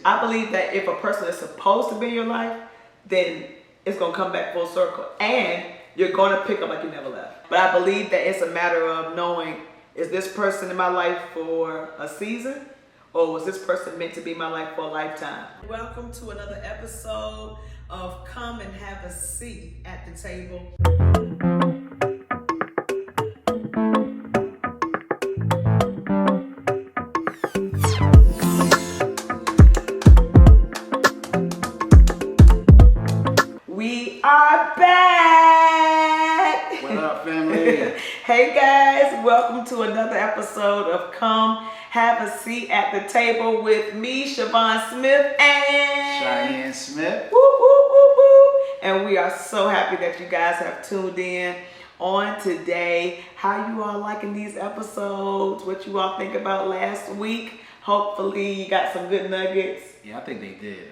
I believe that if a person is supposed to be in your life, then it's going to come back full circle. And you're going to pick up like you never left. But I believe that it's a matter of knowing, is this person in my life for a season? Or was this person meant to be in my life for a lifetime? Welcome to another episode of Come and Have a Seat at the Table. We are back! What up, family? Hey guys, welcome to another episode of Come Have a Seat at the Table with me, Siobhan Smith and Cheyenne Smith. Woo, woo, woo, woo. And we are so happy that you guys have tuned in on today. How you all liking these episodes? What you all think about last week? Hopefully you got some good nuggets. Yeah, I think they did.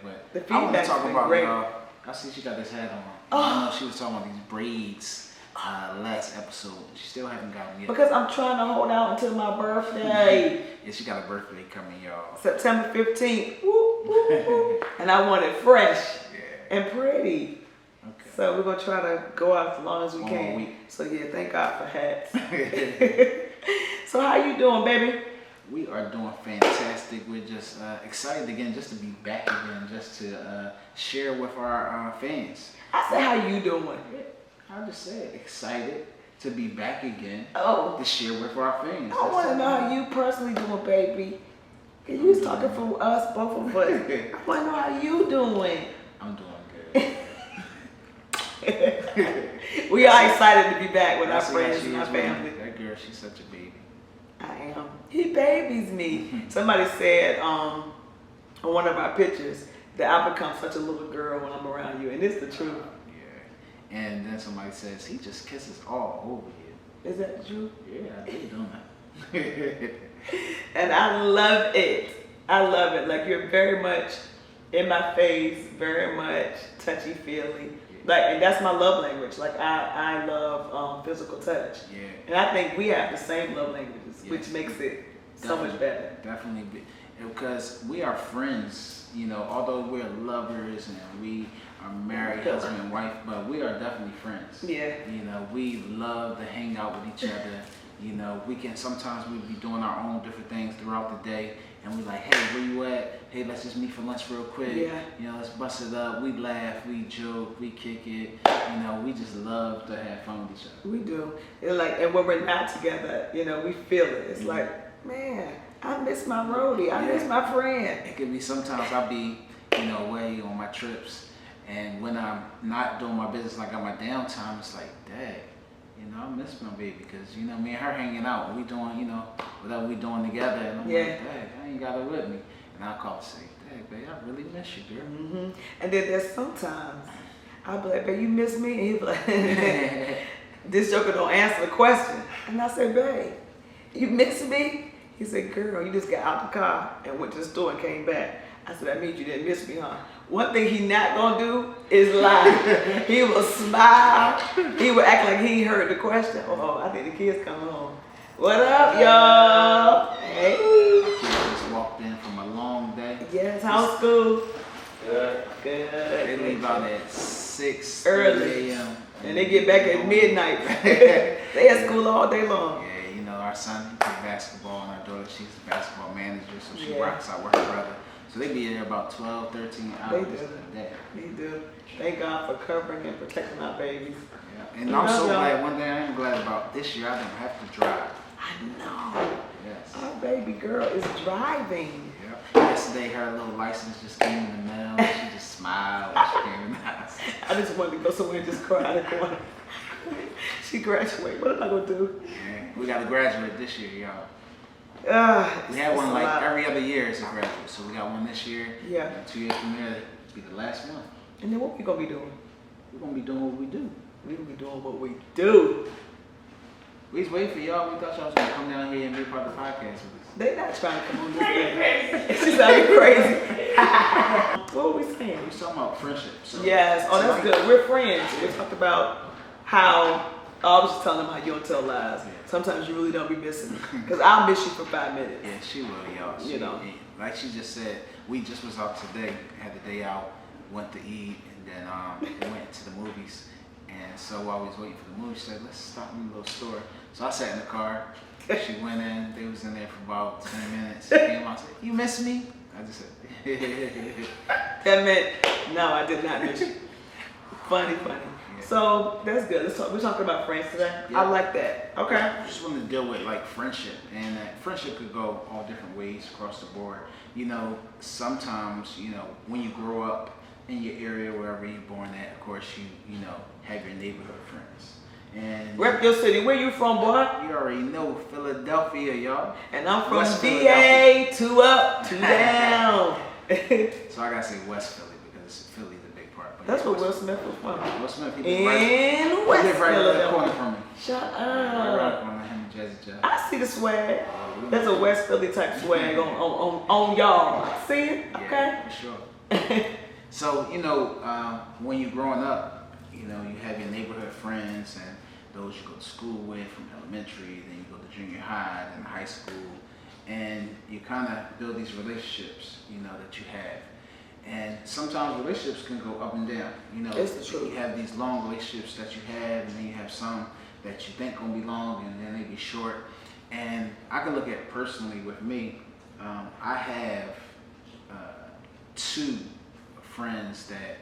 But The I want to feedback's talk been about great. I see she got this hat on. Oh. I know she was talking about these braids last episode. She still haven't got them yet. Because I'm trying to hold out until my birthday. Yeah, she got a birthday coming, y'all. September 15th. Woo, woo, woo. And I want it fresh Yeah. and pretty. Okay. So we're going to try to go out as long as we One can. more week. So yeah, thank God for hats. So how you doing, baby? We are doing fantastic. We're just excited again, just to be back again, just to share with our fans. I said, how you doing? I just said excited to be back again Oh, to share with our fans. I want to know how you personally doing, baby. You was talking for us, both of us. I want to know how you doing. I'm doing good. We are excited to be back with our I see how friends she and our is, man. family. That girl, she's such a baby. I am. He babies me. Somebody said on one of our pictures that I become such a little girl when I'm around you, and it's the truth. Yeah. And then somebody says he just kisses all over you. Is that true? Yeah, I do, don't I? And I love it. I love it. Like, you're very much in my face, very much touchy-feely. Like, and that's my love language. Like, I love physical touch. Yeah. And I think we have the same love languages, which Yes. makes it so much better. Definitely. Because we are friends, you know, although we're lovers and we are married, husband and wife, but we are definitely friends. Yeah. You know, we love to hang out with each other. You know, sometimes we be doing our own different things throughout the day, and we like, hey, where you at? Hey, let's just meet for lunch real quick. Yeah. You know, let's bust it up. We laugh, we joke, we kick it. You know, we just love to have fun with each other. We do. It's like, and when we're not together, you know, we feel it. It's like, man, I miss my roadie. I miss my friend. It could be sometimes I'll be, you know, away on my trips, and when I'm not doing my business, like on my downtime, it's like, dang, you know, I miss my baby, because, you know, me and her hanging out, we doing, you know, whatever we doing together, and I'm like, dang, I ain't got her with me. And I'll call and say, dang, babe, I really miss you, girl. Mm-hmm. And then there's sometimes I'll be like, babe, you miss me? And he'll be like, this joker don't answer the question. And I say, babe, you miss me? He said, girl, you just got out the car and went to the store and came back. I said, that means you didn't miss me, huh? One thing he not gonna do is lie. He will smile. He will act like he heard the question. Oh, I think the kids coming home. What up, y'all? Hey. Kids just walked in from a long day. Yes, how's school? Good. Good. They leave out at 6 Early. a.m. And they get back at midnight. They at school all day long. Yeah, you know, our son, he plays basketball, and our daughter, she's a basketball manager, so she Yeah. rocks out with her brother. So they be there about 12, 13 hours do. a day. They do. Thank God for covering and protecting our babies. Yeah. And I'm so glad, one thing I am glad about this year, I don't have to drive. I know. Yes. Our baby girl is driving. Yep. Yesterday, her little license just came in the mail, and she just smiled when she came in the house. I just wanted to go somewhere and just cry in the corner. She graduated. What am I going to do? Yeah. We got to graduate this year, y'all. We had one like every other year as a graduate, so we got one this year. Yeah. And 2 years from there, it'll be the last one. And then what we going to be doing? We're going to be doing what we do. We going to be doing what we do. We was waiting for y'all. We thought y'all was going to come down here and be a part of the podcast with us. They not trying to come on this thing. She's sounding crazy. What were we saying? We was talking about friendship. So Yes. Oh, that's good. We're friends. We talked about how I was just telling them how you don't tell lies. Yeah. Sometimes you really don't be missing me. Because I'll miss you for 5 minutes. Yeah, she will, y'all. You know. Like she just said, we just was out today, had the day out, went to eat, and then went to the movies. And so while we was waiting for the movie, she said, let's stop in a little store. So I sat in the car. She went in. They was in there for about 10 minutes. She came out and said, you miss me? I just said, 10 minutes. No, I did not miss you. Funny. Yeah. So that's good. Let's talk. We're talking about friends today. Yeah. I like that. Okay. I just want to deal with like friendship, and that friendship could go all different ways across the board. You know, sometimes, you know, when you grow up in your area, wherever you're born at, of course, you know, have your neighborhood friends. And Rep your city. Where you from, boy? you already know Philadelphia, y'all. And I'm from West VA, 2 up, 2 down. So I gotta say West Philly because Philly's a big part. But That's yeah, where Will Smith was from. Will Smith, he In live West right around the corner Philadelphia. from me. Shut Right around the up. corner, him and Jazzy Jeff. I see the swag. There's a West Philly type swag on y'all. I see it. Okay. Yeah, for sure. So, you know, when you're growing up, you know, you have your neighborhood friends and those you go to school with from elementary, then you go to junior high, then high school, and you kind of build these relationships, you know, that you have. And sometimes relationships can go up and down, you know. It's the truth. You have these long relationships that you have, and then you have some that you think gonna be long, and then they be short. And I can look at personally with me, I have 2 friends that,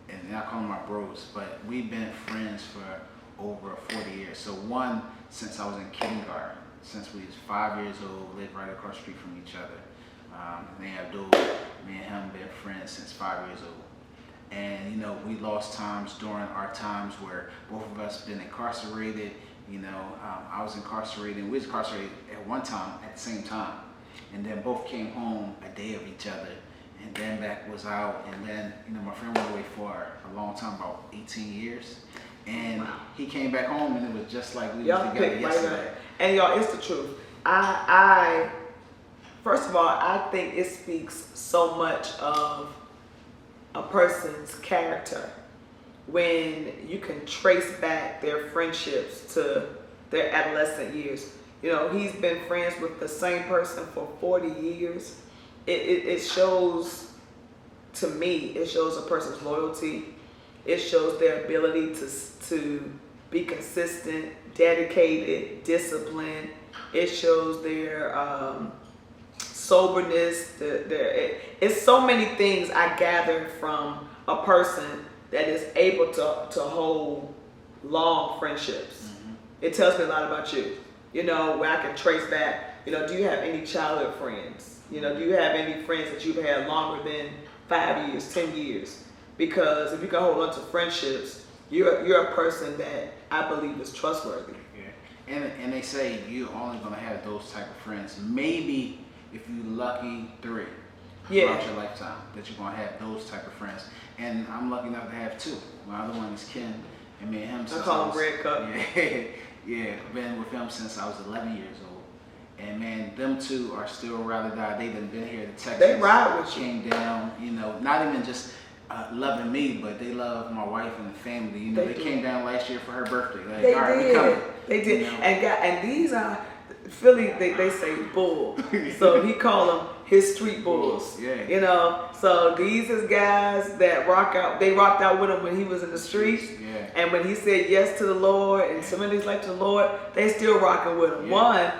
and I call them my bros, but we've been friends for over 40 years. So one, since I was in kindergarten, since we was 5 years old, lived right across the street from each other. Me and Abdul, me and him been friends since 5 years old. And, you know, we lost times during our times where both of us been incarcerated. You know, I was incarcerated, and we was incarcerated at one time, at the same time. And then both came home a day of each other. And then back was out, and then, you know, my friend went away for a long time, about 18 years. And he came back home, and it was just like we Y'all was together picked right yesterday. up. And y'all, it's the truth. I first of all, I think it speaks so much of a person's character when you can trace back their friendships to their adolescent years. You know, he's been friends with the same person for 40 years. It shows, to me, it shows a person's loyalty. It shows their ability to be consistent, dedicated, disciplined. It shows their soberness. It's so many things I gathered from a person that is able to hold long friendships. Mm-hmm. It tells me a lot about you. You know, where I can trace back, you know, do you have any childhood friends? You know, do you have any friends that you've had longer than 5 years, 10 years? Because if you can hold on to friendships, you're a person that I believe is trustworthy. Yeah. And they say you're only gonna have those type of friends. Maybe if you're lucky, 3 throughout your lifetime that you're gonna have those type of friends. And I'm lucky enough to have 2. My other one is Ken, and me and him. I call him Red Cup. Yeah, been with him since I was 11 years old. And man, them 2 are still ride or die. They done been here to Texas. They ride with you. Came down, you know, not even just loving me, but they love my wife and the family. You know, they came down last year for her birthday. Like, They all right, did. we coming. They did. You know? And these are Philly. They say bull. So he call them his street bulls. Yeah. You know. So these is guys that rock out. They rocked out with him when he was in the streets. Yeah. And when he said yes to the Lord and submitted his life to the Lord, they still rocking with him. Yeah. One,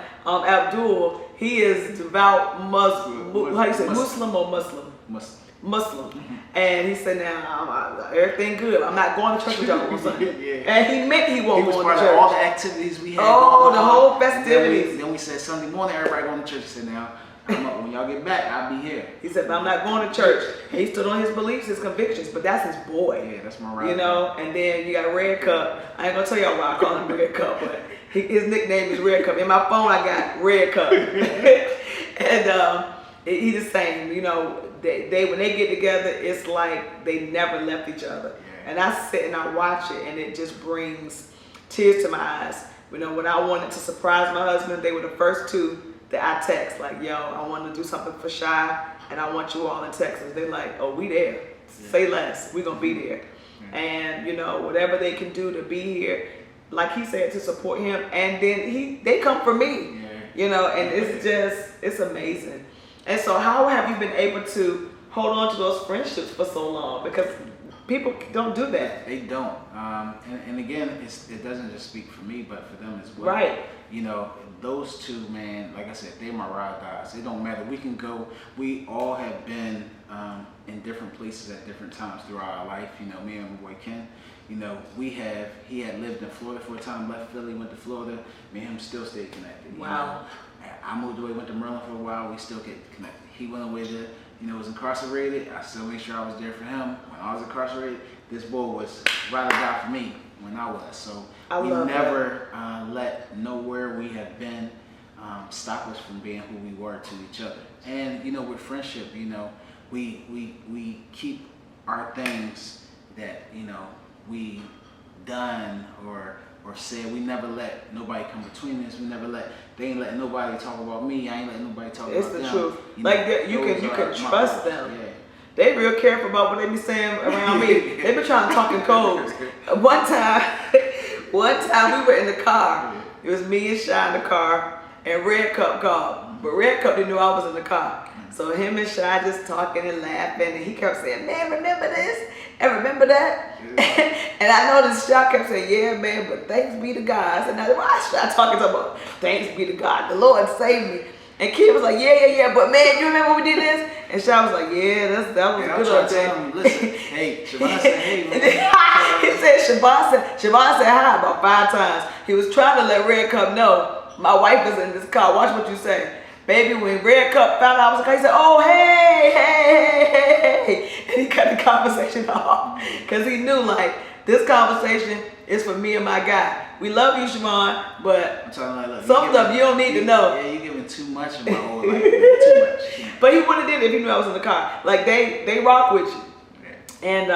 Abdul, he is devout Muslim. How you say, Muslim or Muslim? Muslim. Mm-hmm. And he said, now, everything good. I'm not going to church with y'all on Sunday. Yeah. And he meant he wasn't He was going part to of church. all the activities we had. Oh, going the on. whole festivities. Then we said Sunday morning, everybody going to church. He said, now, when y'all get back, I'll be here. He said, but I'm not going to church. And he stood on his beliefs, his convictions, but that's his boy. Yeah, that's my right. You know, and then you got Red Cup. I ain't going to tell y'all why I call him Red Cup, but his nickname is Red Cup. In my phone, I got Red Cup. And he the same, you know, they when they get together, it's like they never left each other. Yeah. And I sit and I watch it, and it just brings tears to my eyes. You know, when I wanted to surprise my husband, they were the first 2 that I text, like, yo, I want to do something for Shy, and I want you all in Texas. They're like, oh, we there. Yeah. Say less. We're going to be there. Yeah. And, you know, whatever they can do to be here, like he said, to support him, and then they come for me, you know, and it's amazing. And so how have you been able to hold on to those friendships for so long? Because people don't do that. They don't. And again, it doesn't just speak for me, but for them as well. Right. You know, those two, man, like I said, they're my ride guys. It don't matter. We can go. We all have been in different places at different times throughout our life. You know, me and my boy Ken. You know, he had lived in Florida for a time, left Philly, went to Florida. Me and him still stayed connected. Wow. You know? I moved away, went to Maryland for a while. We still get connected. He went away to, was incarcerated. I still made sure I was there for him. When I was incarcerated, this boy was ride or die for me when I was. So we never let nowhere we have been stop us from being who we were to each other. And with friendship, we keep our things that we done or said. We never let nobody come between us. They ain't letting nobody talk about me. I ain't letting nobody talk about them. It's the truth. You can trust them. Yeah. They real careful about what they be saying around me. They be trying to talk in codes. One time we were in the car. It was me and Shy in the car, and Red Cup called. But Red Cup didn't know I was in the car. So him and Shy just talking and laughing, and he kept saying, "Man, remember this? And remember that?" And I noticed Shy kept saying, "Yeah, man, but thanks be to God." I said, "Now why is Shy talking about thanks be to God? The Lord saved me." And Kid was like, yeah, but man, you remember when we did this? And Shy was like, yeah, that was a good old day. Listen, hey, Siobhan said, hey, man. He said, Siobhan said hi about 5 times. He was trying to let Red Cup know, my wife is in this car, watch what you say. Baby, when Red Cup found out I was in the car, he said, oh, hey. And he cut the conversation off. Because he knew, like, this conversation is for me and my guy. We love you, Siobhan, but I'm talking like, look, some stuff you don't need to know. Yeah, you're giving too much in my whole life. Too much. But he wouldn't have did it if he knew I was in the car. Like, they rock with you. Yeah. And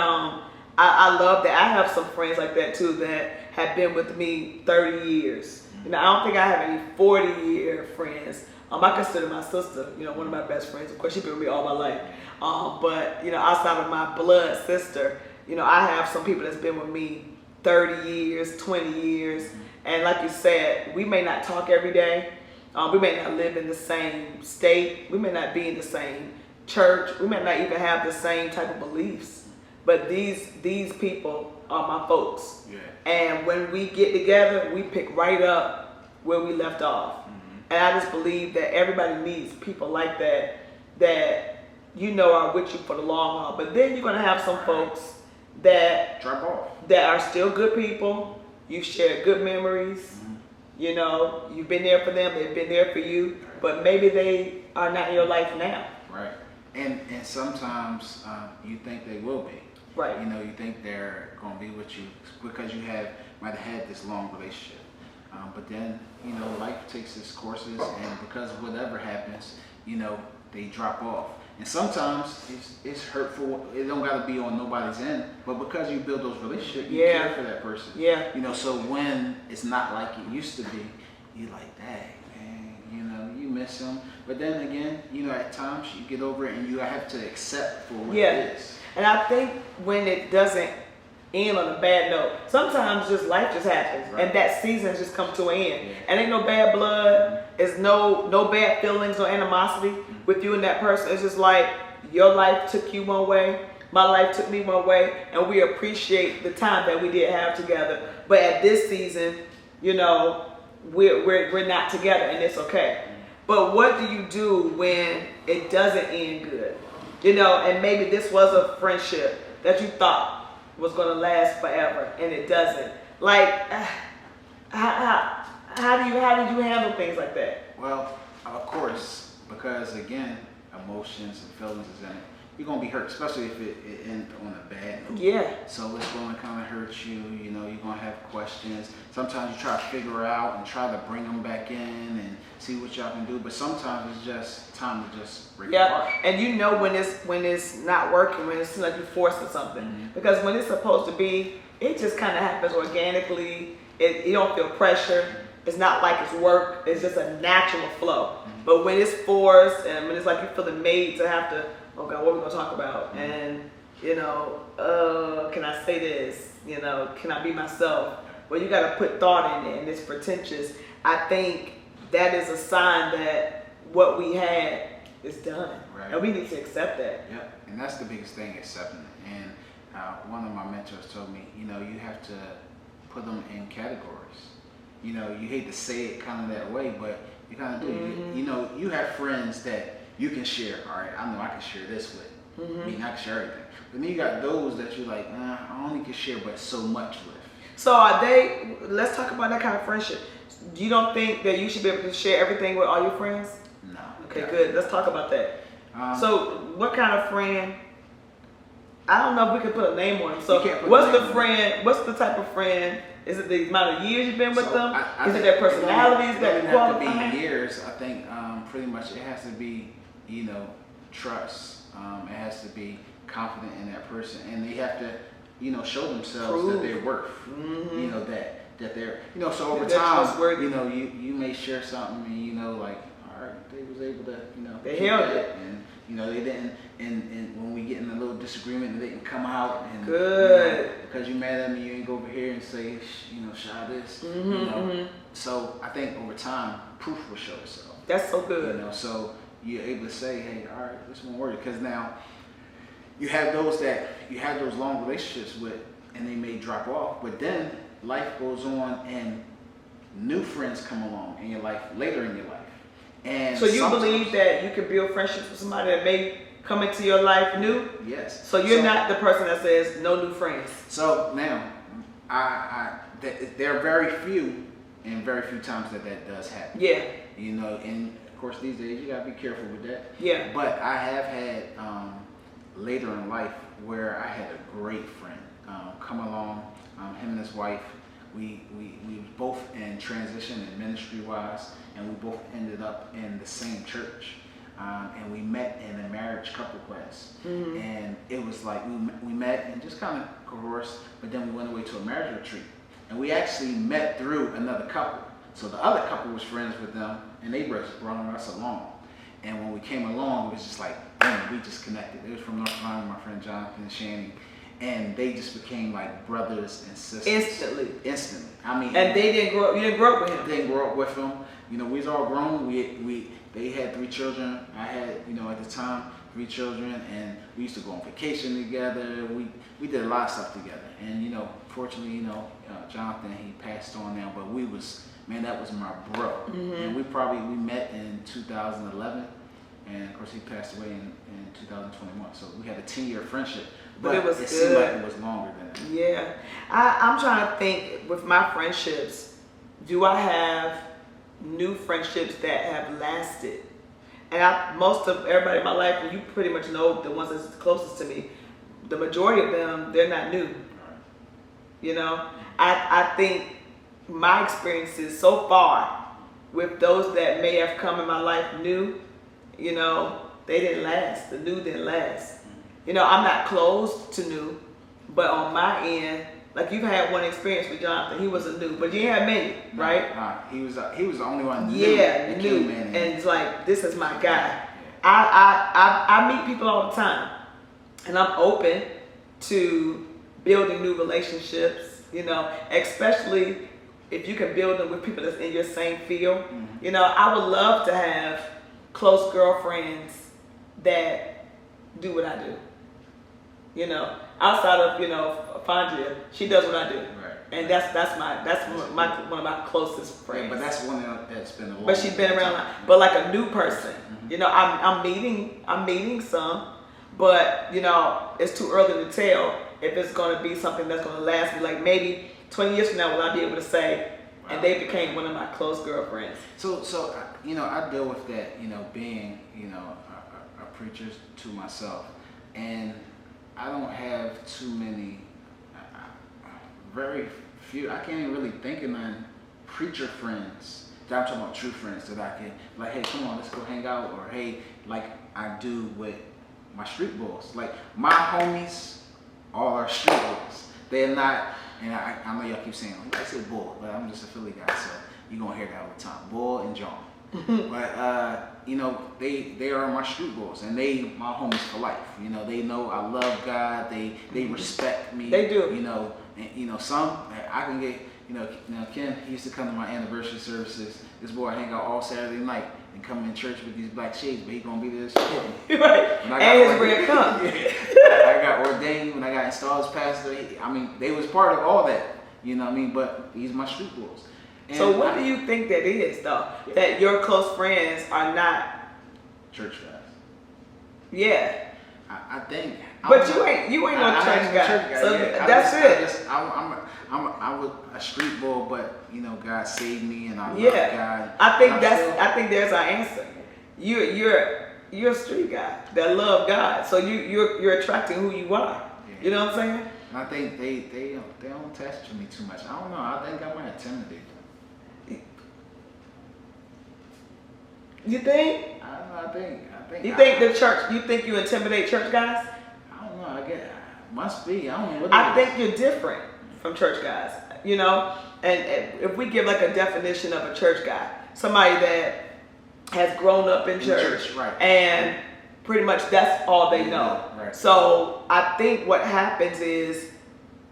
I love that. I have some friends like that, too, that have been with me 30 years. I don't think I have any 40-year friends. I consider my sister, one of my best friends. Of course, she's been with me all my life. But, outside of my blood sister, I have some people that's been with me 30 years, 20 years. And like you said, we may not talk every day. We may not live in the same state. We may not be in the same church. We may not even have the same type of beliefs. But these people are my folks. Yeah. And when we get together, we pick right up where we left off. And I just believe that everybody needs people like that are with you for the long haul. But then you're going to have some folks that drop off, that are still good people. You've shared good memories. You've been there for them. They've been there for you. But maybe they are not in your life now. Right. And sometimes you think they will be. Right. You think they're going to be with you because you might have had this long relationship. But then, life takes its courses, and because of whatever happens, they drop off. And sometimes it's hurtful. It don't got to be on nobody's end, but because you build those relationships, you care for that person. Yeah. So when it's not like it used to be, you're like, dang, man, you miss them. But then again, at times you get over it and you have to accept for what it is. And I think when it doesn't end on a bad note, sometimes life just happens, right. And that season just comes to an end. Yeah. And ain't no bad blood. It's no bad feelings or animosity with you and that person. It's just like your life took you one way, my life took me one way, and we appreciate the time that we did have together. But at this season, we're not together, and it's okay. But what do you do when it doesn't end good? And maybe this was a friendship that you thought was going to last forever, and it doesn't. Like, how did you handle things like that? Well, of course, because again, emotions and feelings is in it. You're going to be hurt, especially if it ends on a bad note. Yeah. So it's going to kind of hurt you. You're going to have questions. Sometimes you try to figure out and try to bring them back in and see what y'all can do. But sometimes it's just time to just break it apart. And when it's not working, when it seems like you're forcing something. Mm-hmm. Because when it's supposed to be, it just kind of happens organically. You don't feel pressure. It's not like it's work. It's just a natural flow. Mm-hmm. But when it's forced and when it's like you feel made to have to, oh God, what are we going to talk about? Mm-hmm. And, can I say this? Can I be myself? well, you got to put thought in it, and it's pretentious. I think that is a sign that what we had is done, Right. and we need to accept that. Yep, and that's the biggest thing, accepting it. And one of my mentors told me, you know, you have to put them in categories. You know, you hate to say it kind of that way, but you kind of do. Mm-hmm. You know, you have friends that you can share. All right, I know I can share this with. Mm-hmm. I mean, I can share everything. But then you got those that you're like, nah, I only can share but so much with. So are they? Let's talk about that kind of friendship. You don't think that you should be able to share everything with all your friends? No. Okay, Yeah. good. Let's talk about that. So, what kind of friend? I don't know if we can put a name on them. So, You can't put what's a the name on friend? What's the type of friend? Is it the amount of years you've been with So, them? I Is it think their personalities it that doesn't have to qualify? be years. I think pretty much it has to be, you know, trust. It has to be confident in that person, and they have to, you know, show themselves Prove. that they're worth. Mhm. You know that they're, you know. So over That they're time, trustworthy. you know, you may share something, and you know, like, all right, they was able to, you know, They keep held that, it. and you know, they didn't. And when we get in a little disagreement, they didn't come out and Good. you know, because you mad at me, you ain't go over here and say, you know, shy this. Mhm, You know. mhm. So I think over time, proof will show itself. That's so You good. know, so you're able to say, hey, all right, this won't work. Because now you have those that you have those long relationships with, and they may drop off, but then life goes on, and new friends come along in your life later in your life. And So you sometimes- believe that you can build friendships with somebody that may come into your life new? Yes. So you're not the person that says no new friends. So now, there are very few times that does happen. Yeah, You know, and of course these days you gotta be careful with that. yeah. But I have had later in life where I had a great friend come along. Him and his wife, we both in transition and ministry wise, and we both ended up in the same church. And we met in a marriage couple class, Mhm. and it was like we met and just kind of conversed, but then we went away to a marriage retreat, and we actually met through another couple. So the other couple was friends with them, and they brought us along. And when we came along, it was just like, boom, we just connected. They was from North Carolina, my friend Jonathan and Shanny, and they just became like brothers and sisters. Instantly. I mean, And they didn't grow up. You didn't grow up with him. didn't grow up with them. You know, we was all grown. They had 3 children. I had, you know, at the time, 3 children, and we used to go on vacation together. We did a lot of stuff together. And you know, fortunately, you know, Jonathan, he passed on now, but that was my bro. Mhm. And we met in 2011, and of course he passed away in 2021. So we had a 10-year friendship, But it was seemed good. like it was longer than that. Yeah. I'm trying to think with my friendships, do I have new friendships that have lasted? And most of everybody in my life, and you pretty much know the ones that's closest to me, the majority of them, they're not new. You know, I think my experiences so far with those that may have come in my life new, you know, they didn't last. The new didn't last. You know, I'm not closed to new, but on my end, like you've had one experience with Jonathan, he was a new, but you ain't had many, right? He was the only one new Yeah, that new, came in. and it's like, this is my guy. I meet people all the time, and I'm open to building new relationships, you know, especially if you can build them with people that's in your same field. Mm-hmm. You know, I would love to have close girlfriends that do what I do. You know, outside of, you know, Fandria, she does what I do. Right. And that's one of my closest friends. Yeah, but that's one that's been a long But she's been around, time. but like a new person. Mhm. You know, I'm meeting some, but you know, it's too early to tell if it's going to be something that's going to last me. Like maybe 20 years from now, will I be able to say, and they became one of my close girlfriends. So you know, I deal with that, you know, being, you know, a preacher to myself, and I don't have too many, very few. I can't even really think of none preacher friends. I'm talking about true friends that I can, like, hey, come on, let's go hang out, or hey, like I do with my street boys. Like my homies all are street boys. They're not, and I know y'all keep saying, I say bull, but I'm just a Philly guy, so you're gonna hear that all the time, Bull and John. But you know, they are my street boys, and they my homies for life. You know, they know I love God. They respect me. They do. You know, and, you know, some I can get, Ken, he used to come to my anniversary services. This boy hang out all Saturday night and come in church with these black shades, but he gonna be there supporting. Right. And his red cup. I got ordained when I got installed as pastor. They was part of all that. You know what I mean? But he's my street boys. And so what do you think that is, though? Yeah. That your close friends are not church guys. Yeah. I think. But you ain't no church guy. So yeah. that's it. I was a street boy, but God saved me, and I love God. I think there's our answer. You're a street guy that love God, so you're attracting who you are. Yeah. You know what I'm saying? And I think they don't attach to me too much. I don't know. I think I might intimidate them. You think? I don't know. I think. You think you intimidate church guys? I don't know. I guess must be. I don't know what I think you're different from church guys. And if we give like a definition of a church guy, somebody that has grown up in church, right, and pretty much that's all they know. Right. So I think what happens is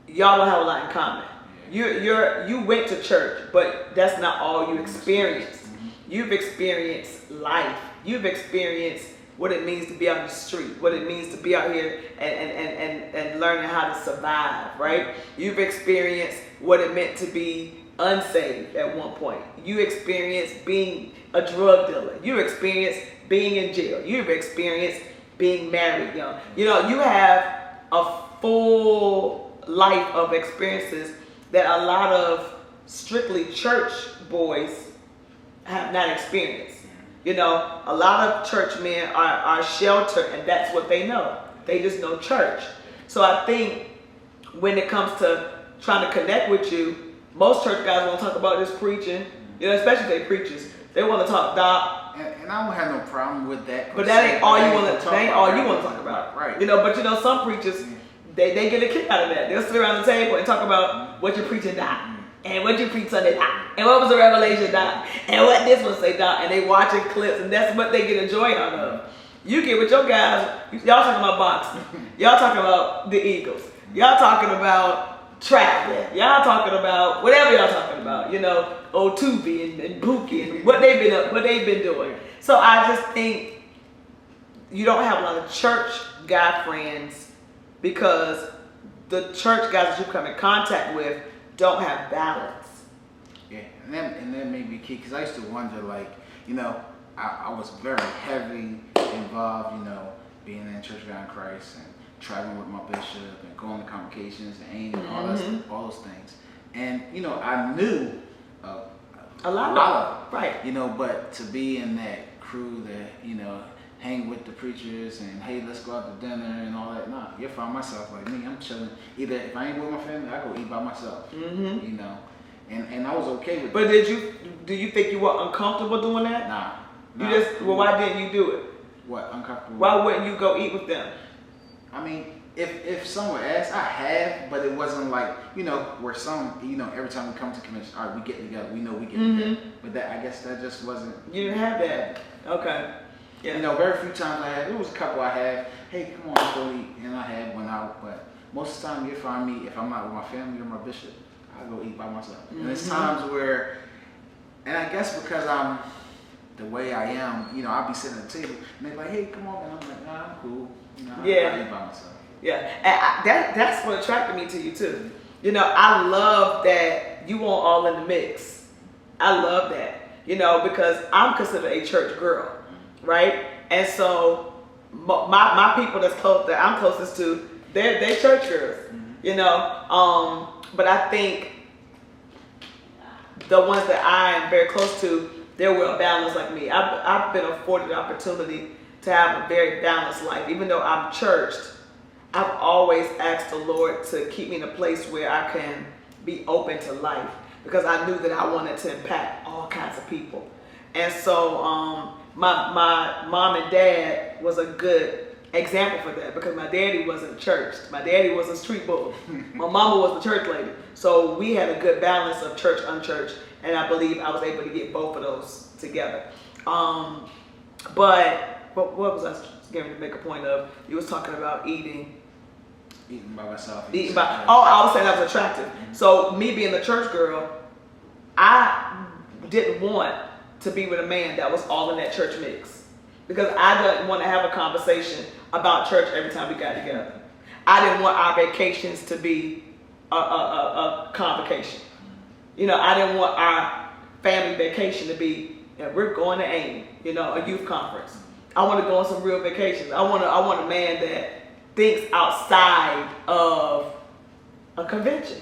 y'all don't have a lot in common. You went to church, but that's not all you experienced. Mm-hmm. You've experienced life. You've experienced what it means to be out in the street, what it means to be out here and learning how to survive, right? You've experienced what it meant to be unsaved at one point. You experienced being a drug dealer. You experienced being in jail. You've experienced being married young. You have a full life of experiences that a lot of strictly church boys have not experienced. A lot of church men are sheltered, and that's what they know. They just know church. So I think when it comes to trying to connect with you, most church guys want to talk about just preaching, especially if they preachers. They want to talk doc. And I don't have no problem with that. But that ain't all you want to talk about. Right. But some preachers, they get a kick out of that. They'll sit around the table and talk about what you're preaching, doc. And what you preach Sunday, doc. And what was the revelation, doc. And what this one say, doc. And they watching clips, and that's what they get a joy out of. You get with your guys, y'all talking about boxing. Y'all talking about the Eagles. Y'all talking about traveling. Y'all talking about whatever y'all talking about. Otubi and Buki and what they've been doing. So I just think you don't have a lot of church guy friends because the church guys that you come in contact with don't have balance. Yeah, and that may be key, because I used to wonder, I was very heavy involved, being in Church of God in Christ and traveling with my bishop and going to convocations and AIM and all those things. And, I knew a lot of them, right? But to be in that crew that, hang with the preachers and, hey, let's go out to dinner and all that. Nah, you find myself like me. I'm chilling. Either if I ain't with my family, I go eat by myself. Mm-hmm. And I was okay with but that. But do you think you were uncomfortable doing that? Nah. Why didn't you do it? What, uncomfortable? Why wouldn't you go eat with them? If someone asked, I have, but it wasn't like, where some, every time we come to convention, all right, we get together, we know we get together. But I guess that just wasn't. You didn't have that. Okay. Yeah. Very few times I had. There was a couple I had. Hey, come on, let's go eat. And I had one out. But most of the time, you find me, if I'm not with my family or my bishop, I go eat by myself. And there's times where, and I guess because I'm the way I am, I'll be sitting at the table and they're like, hey, come on. And I'm like, nah, I'm cool. I eat by myself. Yeah. And that's what attracted me to you too. I love that you want all in the mix. I love that. Because I'm considered a church girl. Right? And so my people that I'm closest to, they're church girls, but I think the ones that I am very close to, they're well balanced like me. I've been afforded the opportunity to have a very balanced life. Even though I'm churched, I've always asked the Lord to keep me in a place where I can be open to life, because I knew that I wanted to impact all kinds of people. And so my mom and dad was a good example for that, because my daddy wasn't churched. My daddy was a street boy. My mama was the church lady. So we had a good balance of church, unchurched, and I believe I was able to get both of those together. But what was I going to make a point of? You was talking about eating. Eating by myself. Eating by. Oh, I was saying that was attractive. So me being the church girl, I didn't want to be with a man that was all in that church mix, because I didn't want to have a conversation about church every time we got together. I didn't want our vacations to be a convocation. You know, I didn't want our family vacation to be, we're going to AIM, you know, a youth conference. I want to go on some real vacations. I want a man that thinks outside of a convention.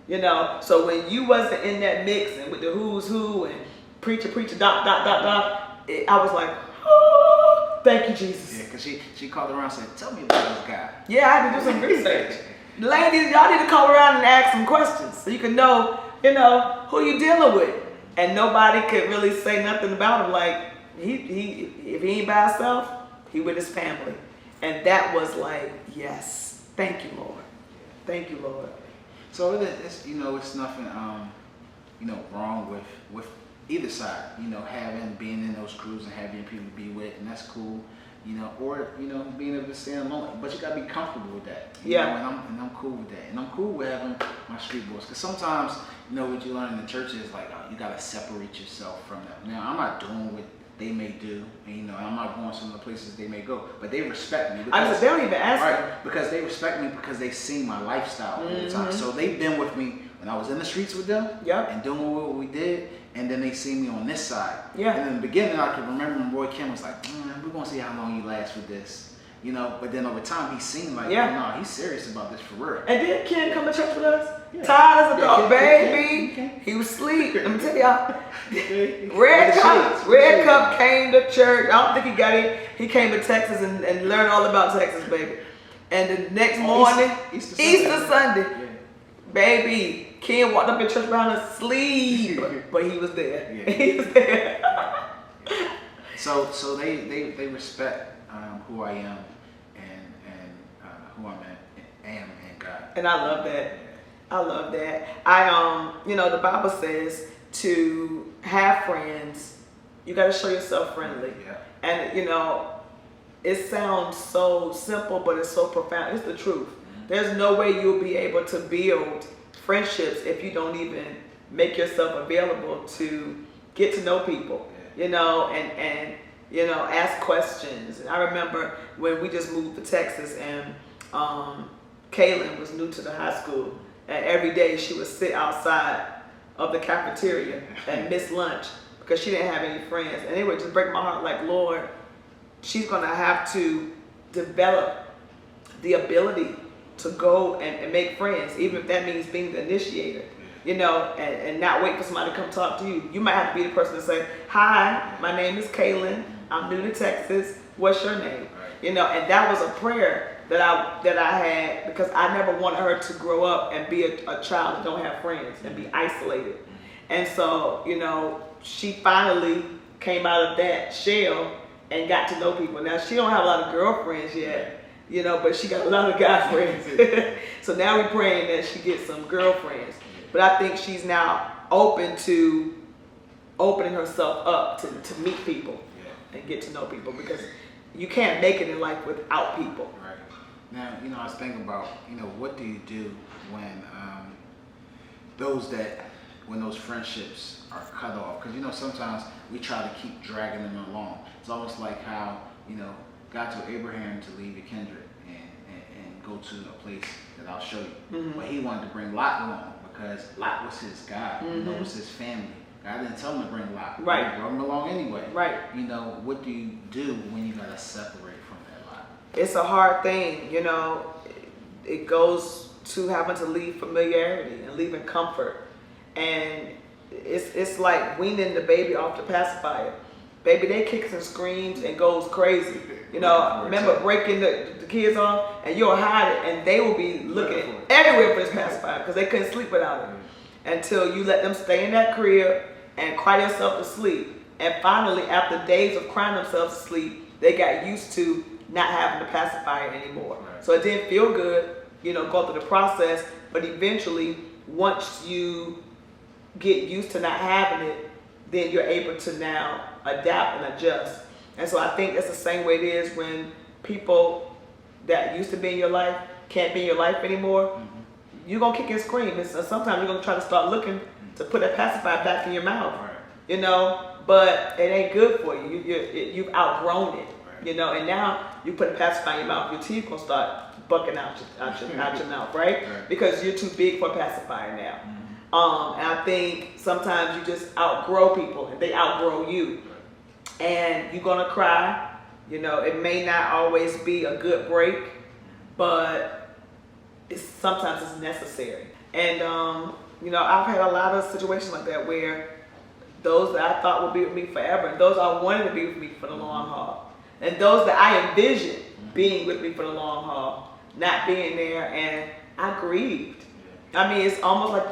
You know, so when you wasn't in that mix and with the who's who and preacher, dot, I was like, oh, thank you, Jesus. Yeah, because she called around and said, tell me about this guy. Yeah, I had to do some research. Ladies, y'all need to call around and ask some questions so you can know, you know, who you dealing with. And nobody could really say nothing about him. Like, he if he ain't by himself, he with his family. And that was like, yes, thank you, Lord. Thank you, Lord. So it's, you know, it's nothing, you know, wrong with either side, you know, being in those crews and having people to be with, and that's cool, you know, or, you know, being able to stand alone, but you gotta be comfortable with that. You know, and I'm cool with that, and I'm cool with having my street boys, because sometimes, you know, what you learn in the church is like, you gotta separate yourself from them. Now, I'm not doing what they may do, and, you know, I'm not going some of the places they may go, but they respect me. Because, they don't even ask me. Right, because they respect me because they see my lifestyle all the time. So they've been with me when I was in the streets with them and doing what we did, and then they see me on this side. Yeah. And in the beginning, I could remember when Roy Kim was like, we're going to see how long you last with this. You know, but then over time, he seemed like, no, he's serious about this for real. And then Ken come to church with us. Yeah. Tired as a dog, baby. He was asleep. Let me tell y'all. Red Cup came to church. I don't think he got in. He came to Texas and learned all about Texas, baby. And the next morning, Easter Sunday, baby, Ken walked up in church behind asleep, but he was there. Yeah. He was there. So they respect who I am and who I am in God. And I love that. I love that. You know, the Bible says to have friends, you got to show yourself friendly. Yeah. And, you know, it sounds so simple, but it's so profound. It's the truth. There's no way you'll be able to build friendships if you don't even make yourself available to get to know people, you know, and you know, ask questions. And I remember when we just moved to Texas, and Kaylin was new to the high school, and every day she would sit outside of the cafeteria and miss lunch because she didn't have any friends. And it would just break my heart, like, Lord, she's gonna have to develop the ability to go and make friends, even if that means being the initiator, you know, and not wait for somebody to come talk to you. You might have to be the person to say, hi, my name is Kaylin, I'm new to Texas, what's your name? You know, and that was a prayer that I had, because I never wanted her to grow up and be a child that don't have friends and be isolated. And so, you know, she finally came out of that shell and got to know people. Now, she don't have a lot of girlfriends yet, you know, but she got a lot of guy friends. So now we're praying that she gets some girlfriends. But I think she's now open to opening herself up to meet people and get to know people, because you can't make it in life without people. Right. Now, you know, I was thinking about, you know, what do you do when those friendships are cut off? Because, you know, sometimes we try to keep dragging them along. It's almost like how, you know, God told Abraham to leave your kindred and go to a place that I'll show you. But he wanted to bring Lot along because Lot was his God, you know, it was his family. God didn't tell him to bring Lot. Right. He brought him along anyway. Right. You know, what do you do when you gotta separate from that Lot? It's a hard thing, you know. It goes to having to leave familiarity and leaving comfort. And it's like weaning the baby off the pacifier. Baby, they kicks and screams and goes crazy. You know, remember breaking the kids off, and you'll hide it, and they will be looking everywhere for this pacifier because they couldn't sleep without it. Until you let them stay in that crib and cry themselves to sleep. And finally, after days of crying themselves to sleep, they got used to not having the pacifier anymore. Right. So it didn't feel good, you know, go through the process, but eventually, once you get used to not having it, then you're able to now adapt and adjust. And so I think that's the same way it is when people that used to be in your life can't be in your life anymore, you're gonna kick and scream. And so sometimes you're gonna try to start looking to put that pacifier back in your mouth, Right. you know. But it ain't good for you. You've outgrown it, you know. And now you put a pacifier in your mouth, your teeth gonna start bucking out your mouth, right? Because you're too big for a pacifier now. And I think sometimes you just outgrow people, and they outgrow you, and you're gonna cry. You know, it may not always be a good break, but sometimes it's necessary. And you know, I've had a lot of situations like that where those that I thought would be with me forever, and those I wanted to be with me for the long haul, and those that I envisioned being with me for the long haul, not being there, and I grieved. I mean, it's almost like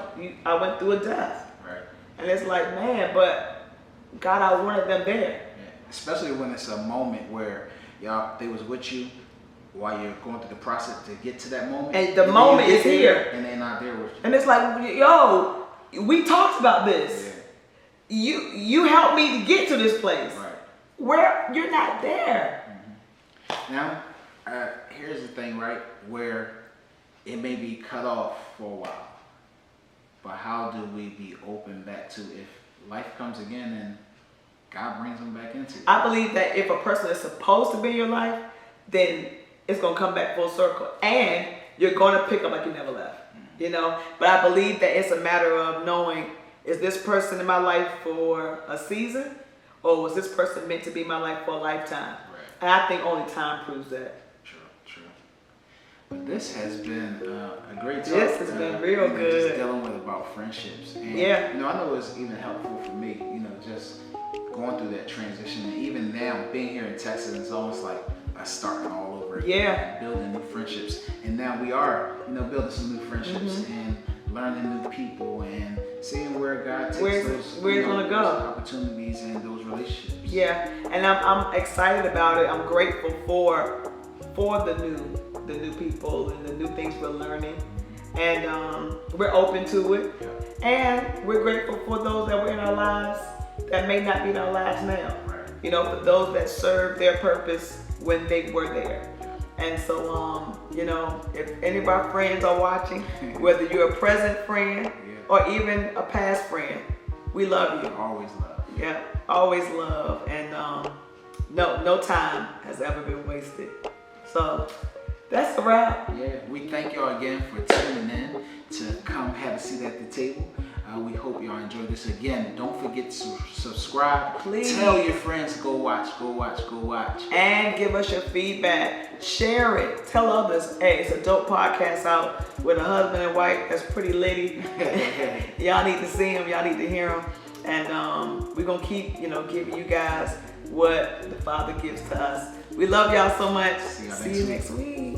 I went through a death. Right. And it's like, man, but God, I wanted them there. Yeah. Especially when it's a moment where they was with you while you're going through the process to get to that moment. And the moment is here. And they're not there with you. And it's like, yo, we talked about this. Yeah. You helped me to get to this place. Right. Where you're not there. Now, here's the thing, right? Where it may be cut off for a while. But how do we be open back to if life comes again and God brings them back into it? I believe that if a person is supposed to be in your life, then it's going to come back full circle. And you're going to pick up like you never left. You know? But I believe that it's a matter of knowing, is this person in my life for a season? Or was this person meant to be in my life for a lifetime? Right. And I think only time proves that. True. But this has been a great talk. This has been real good. Just dealing with about friendships. And, Yeah. you know, I know it's even helpful for me, you know, just going through that transition. And even now, being here in Texas, it's almost like us starting all over again. Yeah. And building new friendships. And now we are, you know, building some new friendships and learning new people and seeing where God takes Where's it gonna go? those opportunities and those relationships. Yeah, and I'm excited about it. I'm grateful for the new people and the new things we're learning, and we're open to it. And we're grateful for those that were in our lives that may not be in our lives now. You know, for those that served their purpose when they were there. And so, you know, if any of our friends are watching, whether you're a present friend or even a past friend, we love you. Always love. Yeah, always love. And no time has ever been wasted. So that's a wrap. Yeah, we thank y'all again for tuning in to come have a seat at the table. We hope y'all enjoy this. Again, don't forget to subscribe. Please. Tell your friends to go watch. And give us your feedback. Share it. Tell others, hey, it's a dope podcast out with a husband and wife that's pretty litty. Y'all need to see them. Y'all need to hear them. And we're going to keep, you know, giving you guys what the Father gives to us. We love y'all so much. See you next week.